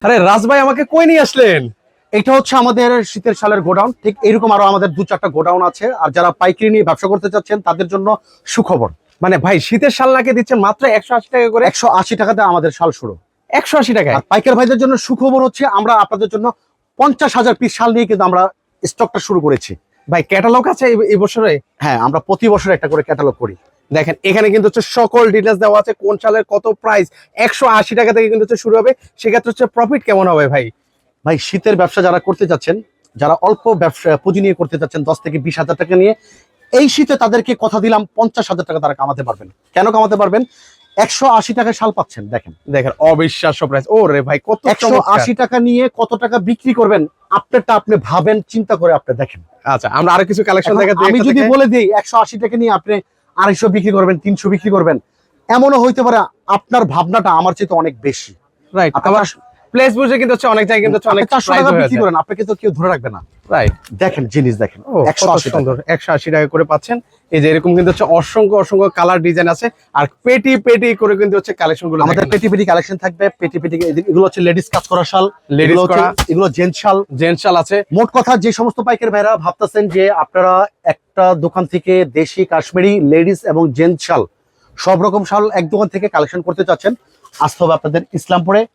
আরে রাজ ভাই আমাকে কই নিয়ে আসলেন? এটা হচ্ছে আমাদের শীতের শালের গোডাউন। ঠিক এরকম আরো আমাদের 2-4টা গোডাউন আছে। আর যারা পাইকারি নিয়ে ব্যবসা করতে চাচ্ছেন তাদের জন্য সুখবর। মানে ভাই শীতের শাল নাকি দিচ্ছেন মাত্র 180 টাকা করে? 180 টাকাতে আমাদের শাল শুরু। 180 টাকায়? আর পাইকার ভাইদের জন্য সুখবর হচ্ছে আমরা আপনাদের জন্য 50,000 পিস শাল নিয়ে কিন্তু আমরা স্টকটা শুরু করেছি। ভাই ক্যাটালগ আছে এই বছরে? হ্যাঁ, আমরা প্রতি বছর একটা করে ক্যাটালগ করি। দেখেন এখানে কিন্তু হচ্ছে সকল ডিটেলস দেওয়া আছে, কোন শালের কত প্রাইস। 180 টাকা থেকে কিন্তু হচ্ছে শুরু হবে। সেক্ষেত্রে হচ্ছে প্রফিট কেমন হবে ভাই? ভাই শীতের ব্যবসা যারা করতে যাচ্ছেন, যারা অল্প ব্যবসা পুঁজি নিয়ে করতে যাচ্ছেন 10 থেকে 20,000 টাকা নিয়ে, এই শীতে তাদেরকে কথা দিলাম 50,000 টাকা তারা কামাতে পারবেন। কেন কামাতে পারবেন? 180 টাকায় শাল পাচ্ছেন। দেখেন দেখেন অবিশ্বাস্য প্রাইস। ও রে ভাই কত 180 টাকা নিয়ে কত টাকা বিক্রি করবেন আপনারটা আপনি ভাবেন, চিন্তা করে আপনি দেখেন। আচ্ছা আমরা আরো কিছু কালেকশন এখন দেখাচ্ছি। আমি যদি বলে দিই 180 টাকা নিয়ে আপনি 250 বিক্রি করবেন, 300 বিক্রি করবেন, এমনও হইতে পারে আপনার ভাবনাটা আমার চেয়ে অনেক বেশি। রাইট, আবার প্লেস বুঝে কিন্তু হচ্ছে অনেক জায়গায় কিন্তু হচ্ছে অনেক 400 প্রাইস টাকা হয়ে বিক্রি যায়। করেন, আপনাকে তো কেউ ধরে রাখবে না। রাইট, দেখেন জিনিস দেখেন, ও কত 180 টাকা। সুন্দর। 180 টাকা করে পাচ্ছেন। এই যে এরকম কিন্তু হচ্ছে অসংখ্য অসংখ্য কালার ডিজাইন আছে। আর পেটি পেটি করে কিন্তু হচ্ছে কালেকশন গুলো আমাদের পেটি পেটি কালেকশন থাকবে। পেটি পেটি এগুলো হচ্ছে লেডিস কাজ করা শাল, Ladies এগুলো হচ্ছে- করা। এগুলো জেন্টস শাল। জেন্টস শাল আছে। মোট কথা যে সমস্ত পাইকার ভাইরা ভাবতেছেন যে আপনারা একটা দোকান থেকে দেশি কাশ্মীরি লেডিস এবং জেন্টস শাল সব রকম শাল এক দোকান থেকে কালেকশন করতে চাচ্ছেন, আসতে হবে আপনাদের ইসলামপুরে